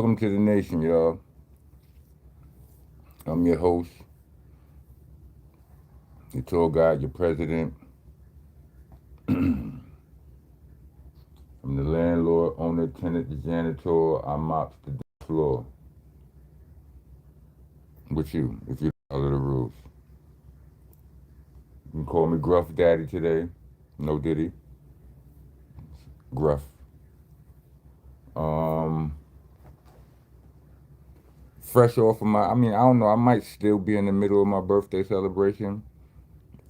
Welcome to the nation, y'all. I'm your host, your tour guide, your president. I'm the landlord, owner, tenant, the janitor. I mops the floor with you if you follow the rules. You can call me Gruff Daddy today. No Diddy. Gruff. Um, Fresh off of I don't know. I might still be in the middle of my birthday celebration.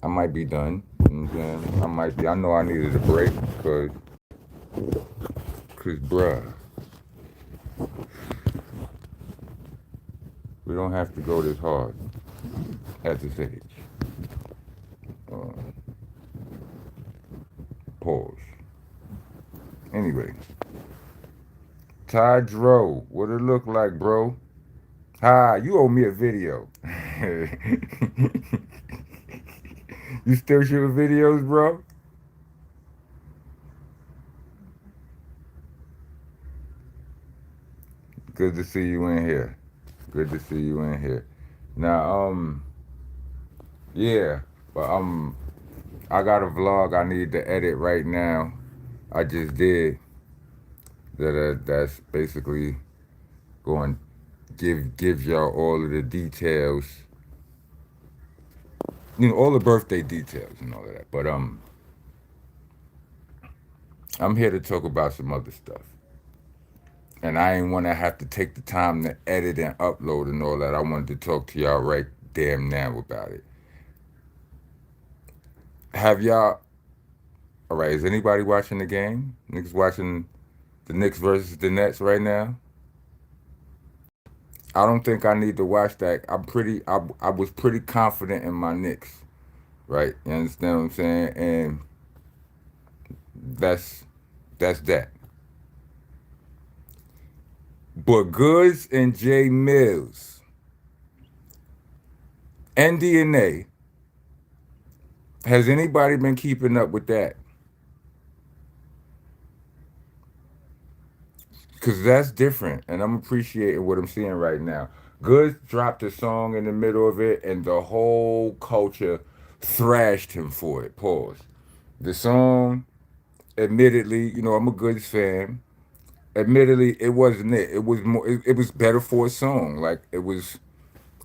I might be done. You know what I'm saying? I might be. I know I needed a break cause bruh, we don't have to go this hard at this age. Uh, Pause. Anyway, Ty Dro, what it look like, bro? Hi, you owe me a video. You still shooting videos, bro? Good to see you in here. Good to see you in here. Now, yeah, but I got a vlog I need to edit right now. I just did that's basically going give y'all all of the details, all the birthday details and all of that. But I'm here to talk about some other stuff, and I ain't want to have to take the time to edit and upload and all that. I wanted to talk to y'all right damn now about it. Have y'all? All right, is anybody watching the game? Niggas watching the Knicks versus the Nets right now? I don't think I need to watch that. I was pretty confident in my Knicks, right? You understand what I'm saying? And that's that. But GOODZ and JAE MILLZ, NDNA, has anybody been keeping up with that? Because that's different, and I'm appreciating what I'm seeing right now. GOODZ dropped a song in the middle of it, and the whole culture thrashed him for it. Pause. The song, admittedly, I'm a GOODZ fan. Admittedly, it wasn't it. It was more. It was better for a song. Like it was.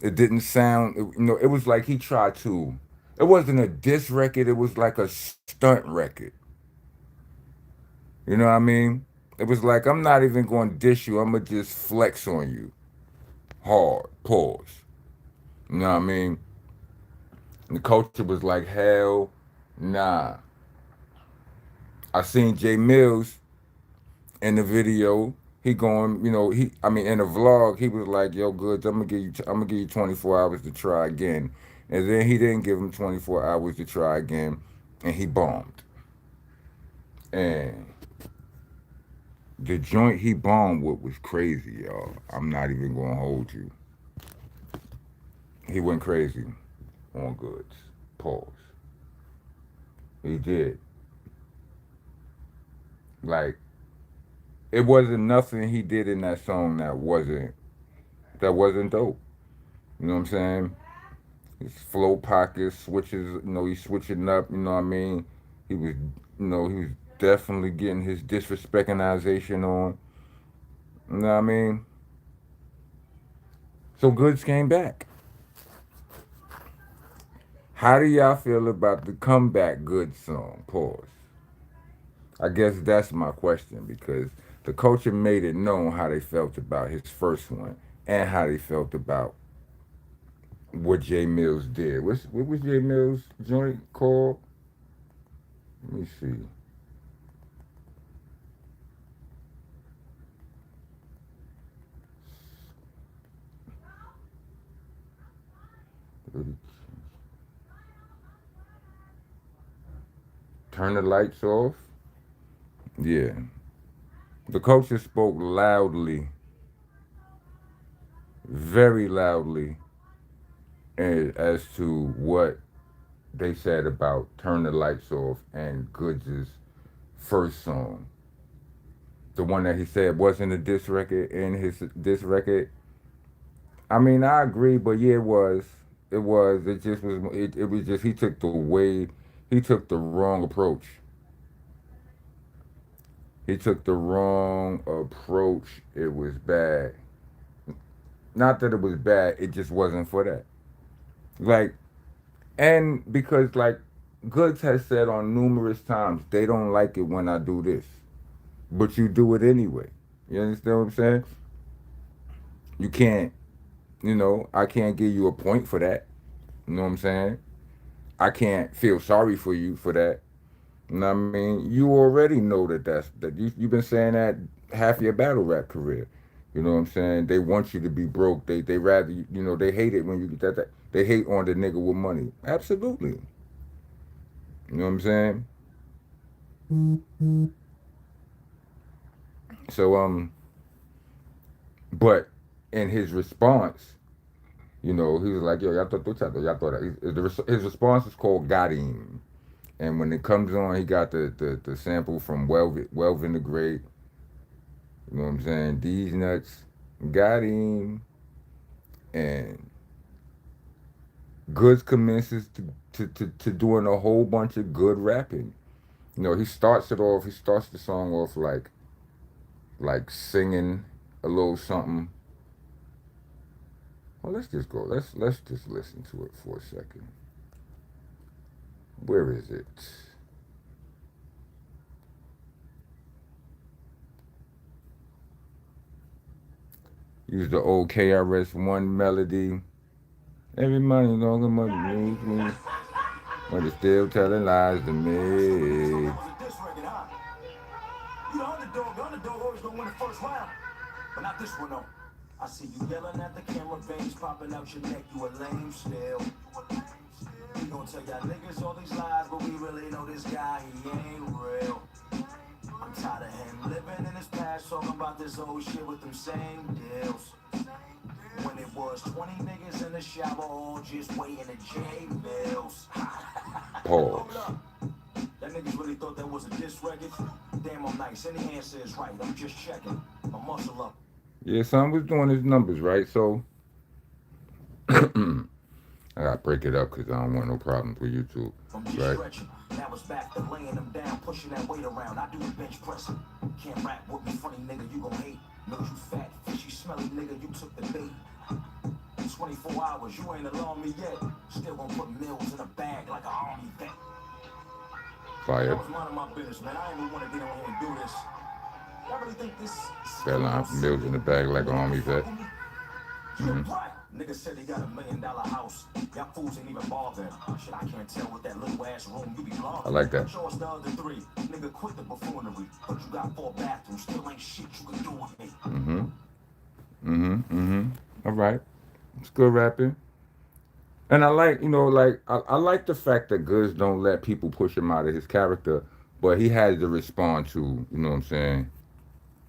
It didn't sound. It was like he tried to. It wasn't a diss record. It was like a stunt record. You know what I mean? It was like I'm not even going to diss you. I'm gonna just flex on you, hard. Pause. You know what I mean? And the culture was like, hell, nah. I seen JAE MILLZ in the video. He going, in the vlog, he was like, "Yo, GOODZ, I'm gonna give you 24 hours to try again." And then he didn't give him 24 hours to try again, and he bombed. And the joint he bombed with was crazy, y'all. I'm not even gonna hold you. He went crazy on GOODZ. Pause. He did. Like, it wasn't nothing he did in that song that wasn't dope. You know what I'm saying? His flow pockets, switches, he's switching up, you know what I mean? He was definitely getting his disrespectinization on. You know what I mean? So GOODZ came back. How do y'all feel about the comeback GOODZ song? Pause. I guess that's my question because the culture made it known how they felt about his first one and how they felt about what JAE MILLZ did. What was JAE MILLZ joint called? Let me see. Turn the lights off. Yeah. The culture spoke loudly, very loudly, as to what they said about Turn the Lights Off and GOODZ's first song. the one that he said wasn't a diss record in his diss record. I mean, I agree, but yeah, it was. It was. It just was. It was just he took the way. He took the wrong approach. He took the wrong approach. It was bad. Not that it was bad. It just wasn't for that. Like, and because like Goods has said on numerous times, they don't like it when I do this, but you do it anyway. You understand what I'm saying? You can't. I can't give you a point for that. You know what I'm saying? I can't feel sorry for you for that. You know what I mean? You already know that you've been saying that half your battle rap career. You know what I'm saying? They want you to be broke. They rather they hate it when you get that. They hate on the nigga with money. Absolutely. You know what I'm saying? So but in his response, he was like, "Yo, y'all thought that." His response is called "Got Him," and when it comes on, he got the sample from Welvin the Great. You know what I'm saying? These nuts got him, and Goods commences to doing a whole bunch of good rapping. He starts it off. He starts the song off like singing a little something. Well, let's just go. Let's just listen to it for a second. Where is it? Use the old KRS-One melody. Every money longer money moves me, but it's still telling lies to me. You the underdog always gonna win the first round. But not this one though. I see you yelling at the camera, veins popping out your neck, you a lame still. We gonna tell y'all niggas all these lies, but we really know this guy, he ain't real. I'm tired of him living in his past, talking about this old shit with them same deals. When it was 20 niggas in the shower, all just waiting to J.Mills. Pause. That niggas really thought that was a diss record? Damn, I'm nice. Any answer is right. I'm just checking. My muscle up. Yeah, son was doing his numbers, right? So, I gotta break it up because I don't want no problems with YouTube. I'm just stretching. Now it's back to laying them down, pushing that weight around. I do the bench pressing. Can't rap with me, funny nigga, you gon' hate. Knows you fat, fishy, smelly nigga, you took the bait. 24 hours, you ain't alarmed me yet. Still gon' put MILLZ in a bag like an army vet. Fire. That was minding my business, man. I ain't even want to get on here and do this. I really think this. That line from MILLZ in the bag like an army vet. Mm-hmm. Nigga said he got $1 million house. Y'all fools ain't even bothering. Shit, I can't tell what that little ass room you be logging. I like that. Show us the other 3. Nigga, quit the buffoonery. But you got 4 bathrooms. Still ain't shit you can do with me. Mm-hmm. Mm-hmm. Mm-hmm. All right. It's good rapping. And I like, I like the fact that Goods don't let people push him out of his character, but he has to respond to, you know what I'm saying?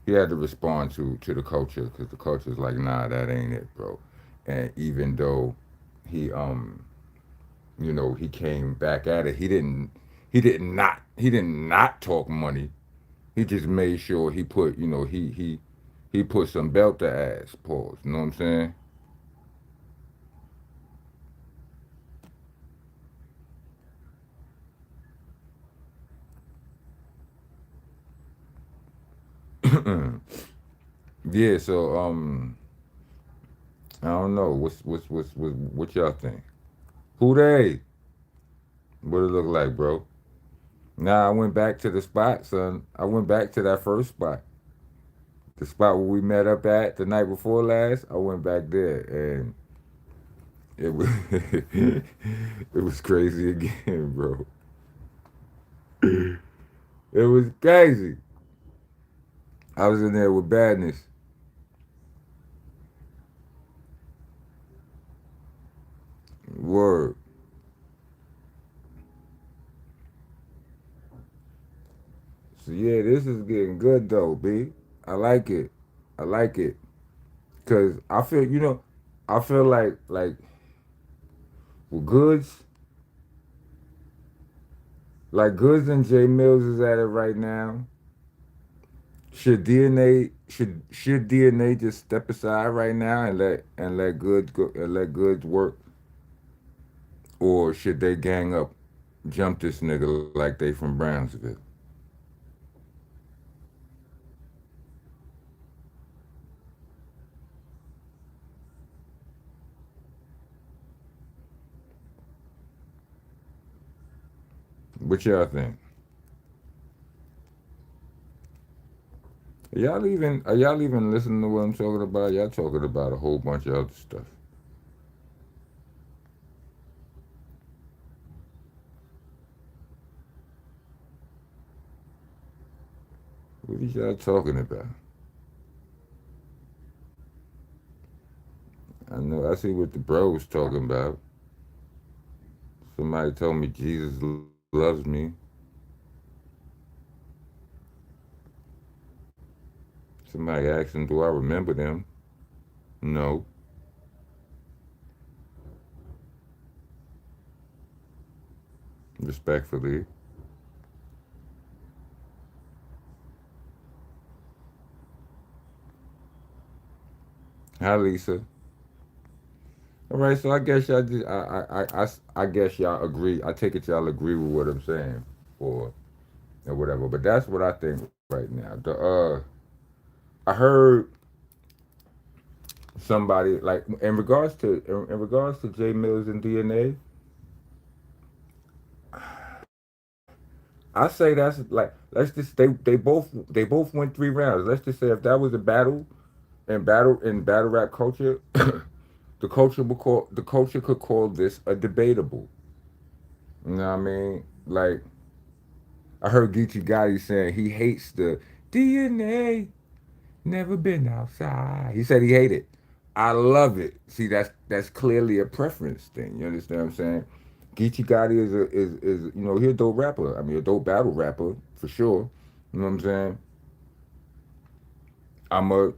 He had to respond to the culture because the culture's like, nah, that ain't it, bro. And even though he he came back at it, he did not talk money. He just made sure he put, he put some belt to ass. Pause. You know what I'm saying? Yeah. So I don't know. What y'all think? Who they? What it look like, bro? Nah, I went back to the spot, son. I went back to that first spot. The spot where we met up at the night before last. I went back there and it was it was crazy again, bro. It was crazy. I was in there with badness. Word. So yeah, this is getting good though, B. I like it. I like it. Cause I feel, I feel like with Goods, like Goods and J Mills is at it right now. should DNA just step aside right now and let goods go and let goods work, or should they gang up, jump this nigga like they from Brownsville? What y'all think? Are y'all even listening to what I'm talking about? Y'all talking about a whole bunch of other stuff. What is y'all talking about? I know I see what the bros talking about. Somebody told me Jesus loves me. Somebody asked him, do I remember them? No. Respectfully. Hi, Lisa. All right, so I guess y'all just, I guess y'all agree. I take it y'all agree with what I'm saying, or or whatever. But that's what I think right now. I heard somebody like in regards to J Mills and DNA. I say that's like, let's just they both went 3 rounds. Let's just say if that was a battle in battle rap culture, the culture could call this a debatable. You know what I mean? Like, I heard Geechee Gotti saying he hates the DNA. Never been outside. He said he hated it. I love it. See, that's clearly a preference thing. You understand what I'm saying? Geechee Gotti is he a dope rapper. I mean, a dope battle rapper for sure. You know what I'm saying? I'm a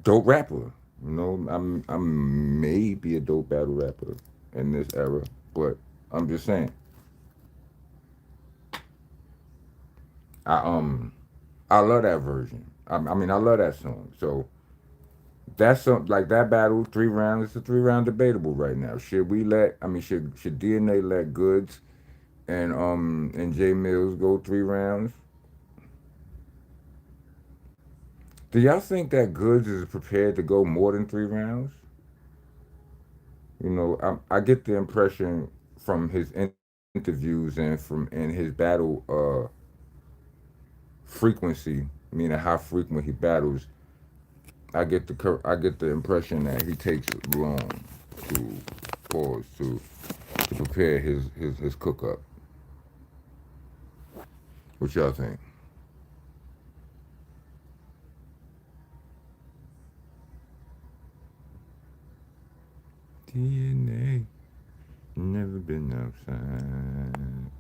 dope rapper. I'm maybe a dope battle rapper in this era, but I'm just saying. I I love that version. I mean, I love that song. So that's something like that battle, 3 rounds. It's a 3 round debatable right now. Should we let? I mean, should DNA let Goods and J Mills go 3 rounds? Do y'all think that Goods is prepared to go more than 3 rounds? I get the impression from his interviews and his battle frequency, meaning how frequent he battles. I get the impression that he takes long to pause to prepare his cook up. What y'all think? DNA never been outside.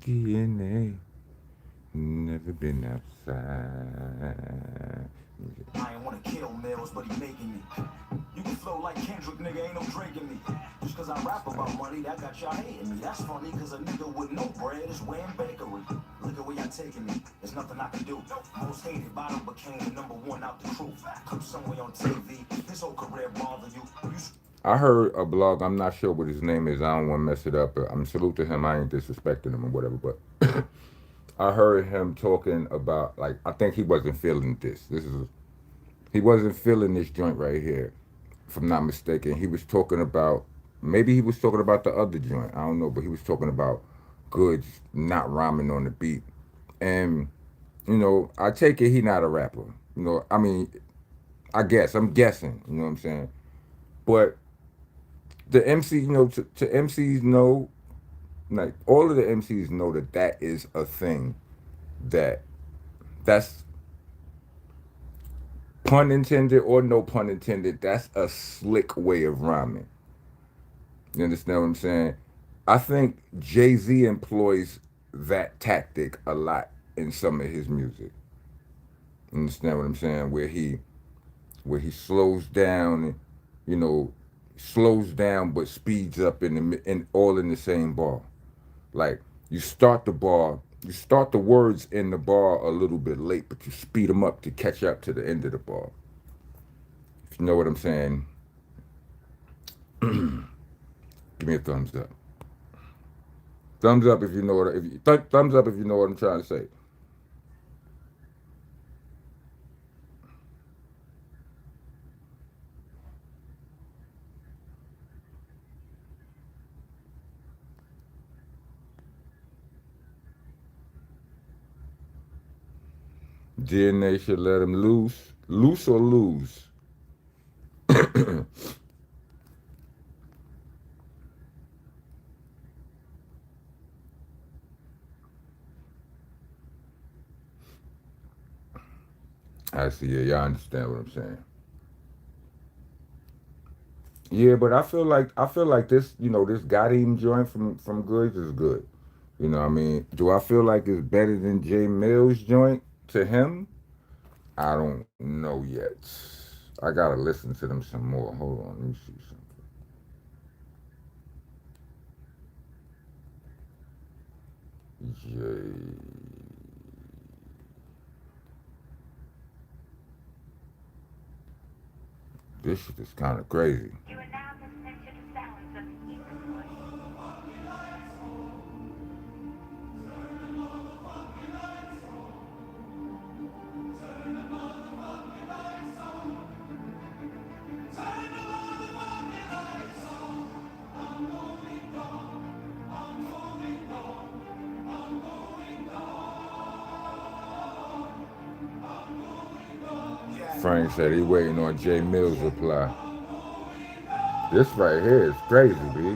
DNA never been outside. I ain't wanna kill Mills, but he making me. You can flow like Kendrick, nigga, ain't no Drake in me. Just cause I rap about money, that got y'all hating me. That's funny, cause a nigga with no bread is wearing bakery. Look at where y'all taking me, there's nothing I can do. Most hated bottom became the #1 out the crew. Come somewhere on TV, this whole career bother you. I heard a blog. I'm not sure what his name is. I don't want to mess it up. But I'm salute to him. I ain't disrespecting him or whatever. But I heard him talking about, like, I think he wasn't feeling this. He wasn't feeling this joint right here, if I'm not mistaken. He was talking about, maybe he was talking about the other joint. I don't know, but he was talking about Goods not rhyming on the beat. And I take it he not a rapper. I mean, I guess I'm guessing. You know what I'm saying? But the MC, to MCs know, like all of the MCs know that is a thing. That that's pun intended or no pun intended. That's a slick way of rhyming. You understand what I'm saying? I think Jay-Z employs that tactic a lot in some of his music. You understand what I'm saying? Where he slows down, and you know, slows down but speeds up in all in the same bar. Like, you start the bar You start the words in the bar a little bit late, but you speed them up to catch up to the end of the bar. If you know what I'm saying, give me a thumbs up. Thumbs up if you know what. If you, thumbs up if you know what I'm trying to say. DNA should let him loose. Loose or lose? I see. Yeah, y'all understand what I'm saying. Yeah, but I feel like this, this Goddamn joint from Goods is good. You know what I mean? Do I feel like it's better than Jay Mill's joint to him? I don't know yet. I gotta listen to them some more. Hold on, let me see something. Jay, this shit is kind of crazy. You are now listening to the sounds of the East Coast. Frank said he waiting on Jay Mill's reply. This right here is crazy, B.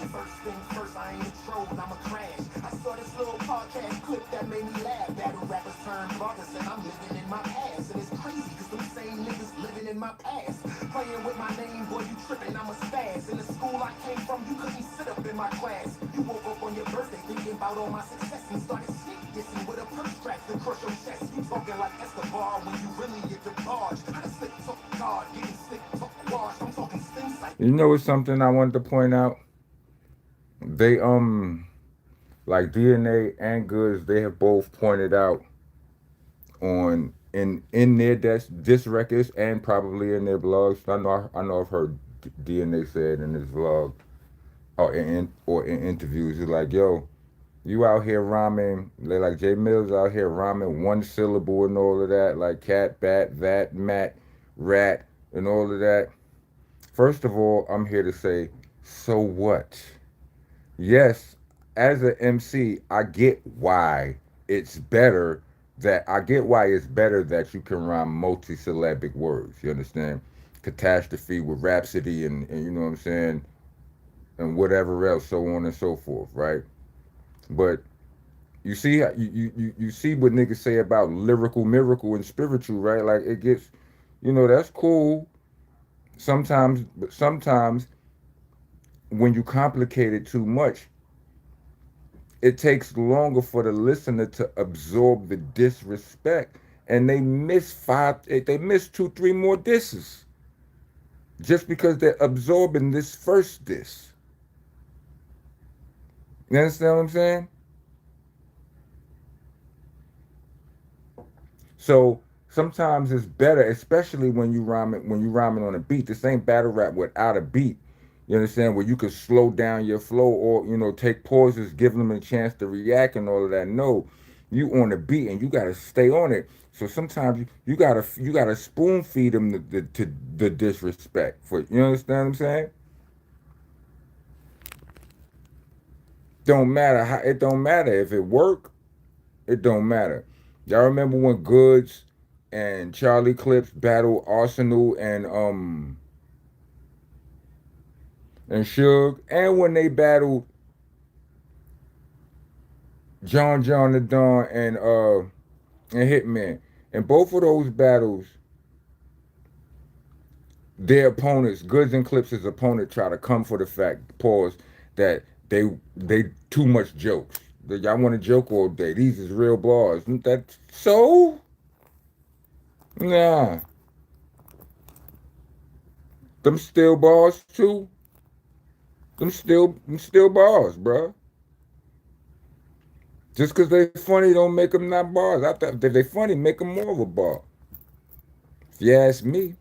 First things first, I ain't a troll, I'm a crash. I saw this little podcast clip that made me laugh. Battle rappers turn bloggers, and I'm living in my past. And it's crazy, cause them same niggas living in my past. Playing with my name, boy, you tripping, I'm a spaz. In the school I came from, you couldn't sit up in my class. You woke up on your birthday thinking about all my success and started sneak dissing with a purse strap to crush your chest. You talking like Escobar when you really get the barge. I done slick talk God, getting slick talk wash. I'm talking sting sight. You know what's something I wanted to point out? They like DNA and Goods, they have both pointed out on in their diss records and probably in their blogs. I know I've heard DNA said in his vlog or in interviews, he's like, yo, you out here rhyming, like Jay Mills out here rhyming one syllable and all of that, like cat, bat, that, mat, rat, and all of that. First of all, I'm here to say, so what? Yes, as an MC, I get why it's better that you can rhyme multisyllabic words. You understand? Catastrophe with rhapsody and you know what I'm saying? And whatever else, so on and so forth, right? But you see what niggas say about lyrical miracle and spiritual, right? Like it gets, that's cool sometimes, but sometimes when you complicate it too much, it takes longer for the listener to absorb the disrespect, and they miss two, three more disses just because they're absorbing this first diss. You understand what I'm saying? So sometimes it's better, especially when you rhyming on a beat. This ain't battle rap without a beat. You understand? Where you can slow down your flow or take pauses, give them a chance to react and all of that. No, you on the beat and you gotta stay on it. So sometimes you gotta spoon feed them the disrespect for you understand what I'm saying? It don't matter if it work. It don't matter. Y'all remember when Goods and Charlie Clips battled Arsenal and Suge, and when they battled John the Don and Hitman. In both of those battles, their opponents, Goods and Clips' opponent, try to come for the fact, pause, that they too much jokes. That y'all want to joke all day. These is real bars. That so? Nah. Them still bars too. Them still bars, bruh. Just because they funny don't make them not bars. I thought if they funny, make them more of a bar. If you ask me,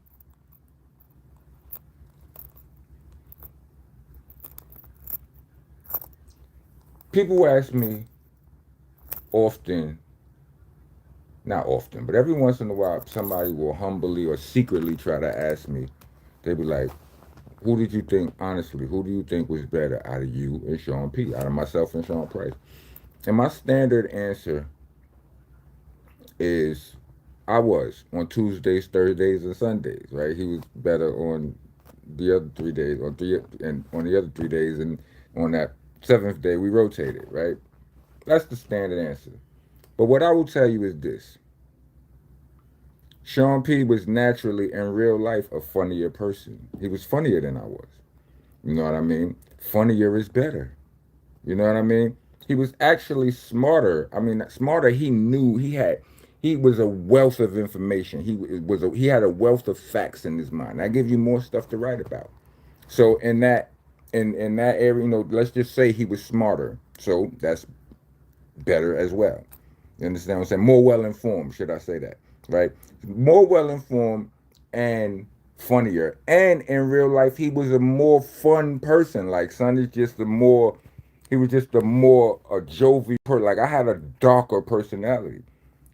people ask me often, not often, but every once in a while, somebody will humbly or secretly try to ask me. They be like, "Who did you think, honestly, who do you think was better out of you and Sean P, out of myself and Sean Price?" And my standard answer is, I was on Tuesdays, Thursdays, and Sundays. Right? He was better on the other 3 days, and on the other 3 days, and on that seventh day we rotated. Right? That's the standard answer. But what I will tell you is this: Sean P was naturally in real life a funnier person. He was funnier than I was. You know what I mean? Funnier is better. You know what I mean? He was actually smarter. I mean, smarter. He knew he had. He was a wealth of information. He had a wealth of facts in his mind. I give you more stuff to write about. So in that area, let's just say he was smarter. So that's better as well. You understand what I'm saying? More well informed, should I say that? Right? More well informed and funnier. And in real life, he was a more fun person. Like Son is just a more, he was just a more a jovial person. Like I had a darker personality,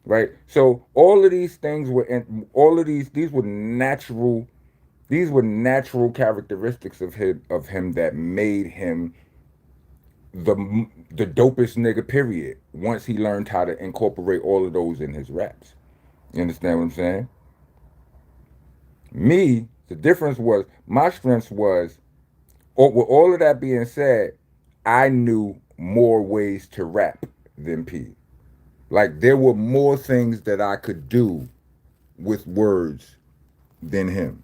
right? So all of these things were, all of these were natural. These were natural characteristics of him that made him the the dopest nigga. Period. Once he learned how to incorporate all of those in his raps, you understand what I'm saying? Me, the difference was my strengths was. With all of that being said, I knew more ways to rap than P. Like there were more things that I could do with words than him.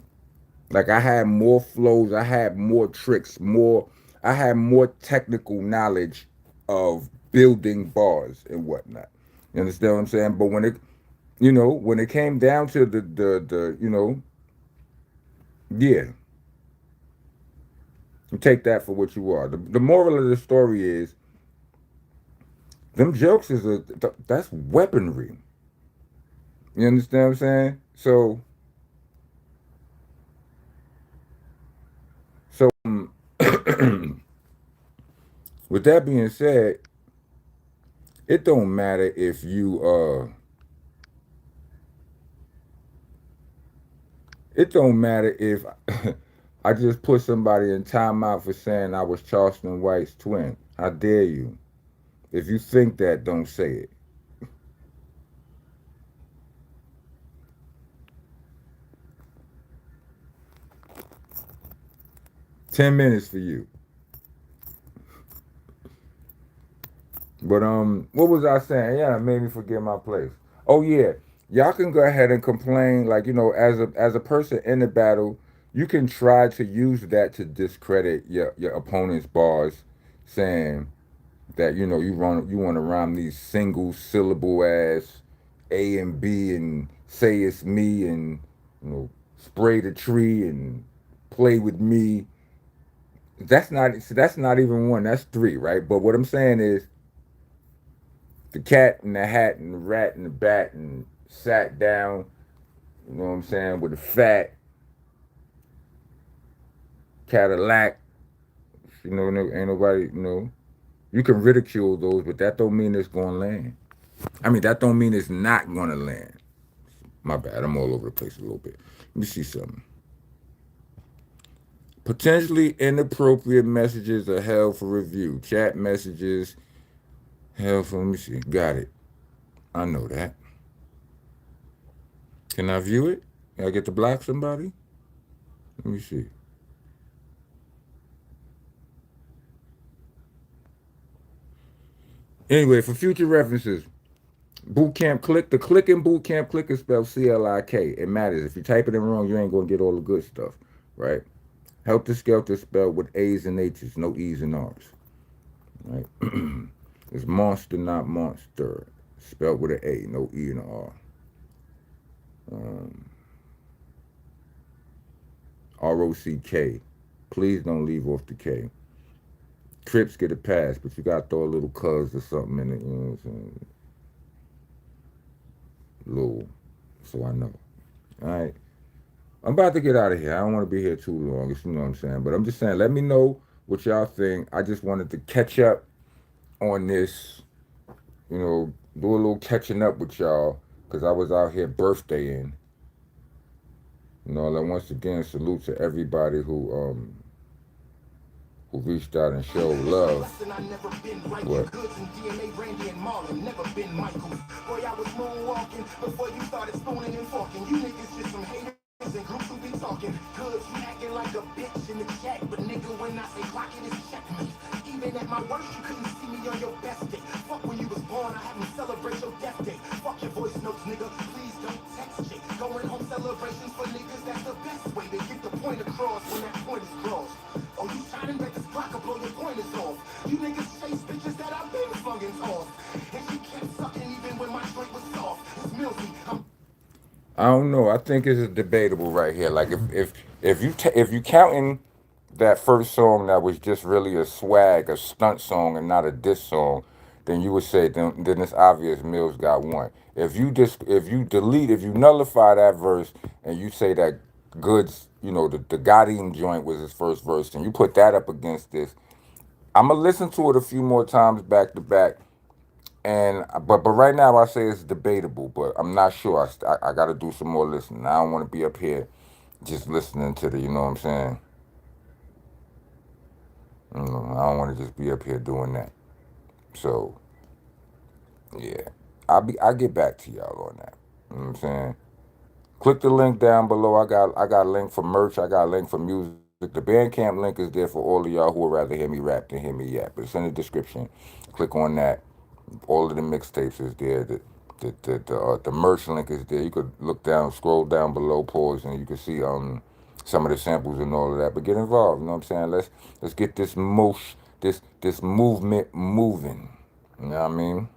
Like I had more flows, I had more tricks, more. I had more technical knowledge of building bars and whatnot. You understand what I'm saying? But when it came down to the yeah, you take that for what you are. The moral of the story is them jokes that's weaponry. You understand what I'm saying? So with that being said, it don't matter if you it don't matter if I just put somebody in timeout for saying I was Charleston White's twin. I dare you. If you think that, don't say it. 10 minutes for you. But what was I saying? Yeah, it made me forget my place. Oh yeah, y'all can go ahead and complain. Like as a person in the battle, you can try to use that to discredit your opponent's bars, saying that you want to rhyme these single syllable ass A and B and say it's me and spray the tree and play with me. That's not even one. That's three, right? But what I'm saying is the cat and the hat and the rat and the bat and sat down, you know what I'm saying, with a fat Cadillac. Ain't nobody, you can ridicule those, but that don't mean it's gonna land. I mean, that don't mean it's not gonna land. My bad, I'm all over the place a little bit. Let me see something. Potentially inappropriate messages are held for review. Chat messages held for, let me see. Got it. I know that. Can I view it? Can I get to block somebody? Let me see. Anyway, for future references, boot camp click. The click in boot camp click is spelled CLIK. It matters. If you type it in wrong, you ain't gonna get all the good stuff, right? Helter Skelter spelled with A's and H's, no E's and R's, right? It's monster, not monster, spelled with an A, no E and an R. Um, ROCK. Please don't leave off the K. Crips get a pass, but you gotta throw a little cuz or something in it, you know what I'm saying? Little, so I know. All right. I'm about to get out of here. I don't want to be here too long, you know what I'm saying? But I'm just saying, let me know what y'all think. I just wanted to catch up on this, do a little catching up with y'all, because I was out here birthdaying. Like once again, salute to everybody who reached out and showed love. I never been right. What? Goods and DNA, Randy and Marlon, never been Michael. Boy, I was moonwalking before you started spooning and forking. You niggas just some haters and groups who be talking. Goods, you acting like a bitch in the chat, but nigga, when I say clock it, it's checkmate. Even at my worst, you couldn't see me on your best day. Fuck when you was born, I had me celebrate your death day. Fuck your voice notes, nigga. Please don't text shit. Going home celebrations for niggas, that's the best way to get the point across when that point is crossed. Oh, you shining back this block, blow your point is off. You niggas chase bitches that I've been flung and tossed. And she kept sucking even when my straight was soft. It's MILLZ, I'm I don't know. I think it's debatable right here. Like if you counting that first song that was just really a swag, a stunt song, and not a diss song, then you would say then it's obvious Mills got one. If you nullify that verse and you say that Goods, the Goddamn joint was his first verse, and you put that up against this, I'm gonna listen to it a few more times back to back. And but right now I say it's debatable, but I'm not sure. I got to do some more listening. I don't want to be up here just listening to the, you know what I'm saying? I don't want to just be up here doing that. So yeah, I'll get back to y'all on that. You know what I'm saying? Click the link down below. I got a link for merch. I got a link for music. The Bandcamp link is there for all of y'all who would rather hear me rap than hear me yap. But it's in the description. Click on that. All of the mixtapes is there. The merch link is there. You could look down, scroll down below, pause, and you can see some of the samples and all of that. But get involved. You know what I'm saying? Let's get this movement moving. You know what I mean?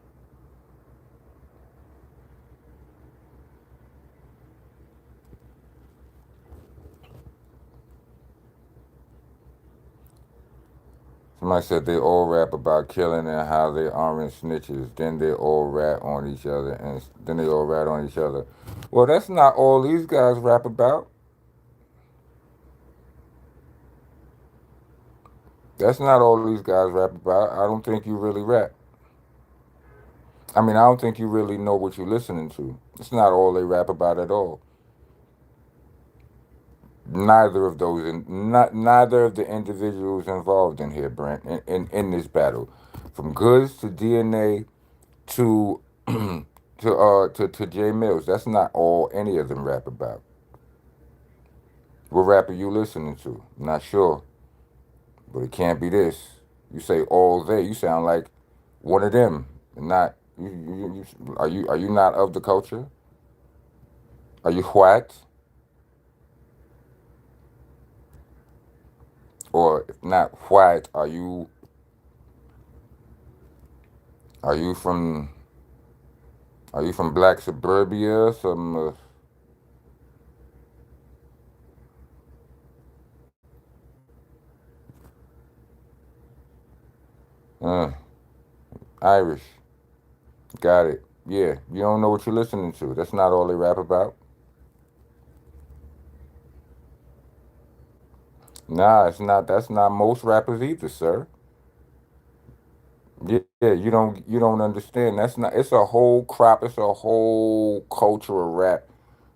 Somebody said they all rap about killing and how they aren't snitches. Then they all rat on each other, and then they all rat on each other. Well, that's not all these guys rap about. That's not all these guys rap about. I don't think you really rap. I mean, I don't think you really know what you're listening to. It's not all they rap about at all. Neither of those, neither of the individuals involved in here, Brent, in this battle, from GOODZ to DNA to to J Mills. That's not all any of them rap about. What rap are you listening to? Not sure, but it can't be this. You say all they, you sound like one of them, and not are you not of the culture? Are you white? Or if not white, are you from black suburbia? Uh, Irish. Got it. Yeah, you don't know what you're listening to. That's not all they rap about. Nah, it's not. That's not most rappers either, sir. Yeah, you don't understand. That's not. It's a whole crop. It's a whole culture of rap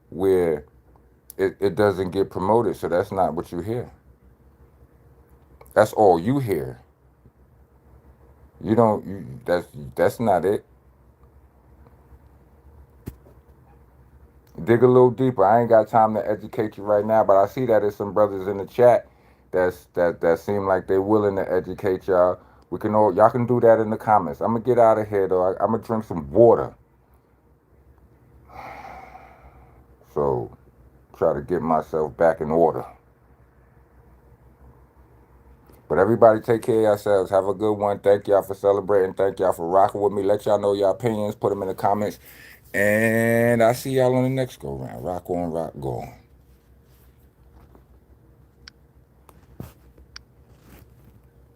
where it doesn't get promoted. So that's not what you hear. That's all you hear. You don't. That's not it. Dig a little deeper. I ain't got time to educate you right now, but I see that there's some brothers in the chat that seem like they're willing to educate y'all. Y'all can do that in the comments. I'm gonna get out of here though. I'm gonna drink some water. So try to get myself back in order. But everybody take care of yourselves. Have a good one. Thank y'all for celebrating. Thank y'all for rocking with me. Let y'all know your opinions. Put them in the comments. And I see y'all on the next go round. Rock on, rock, go on.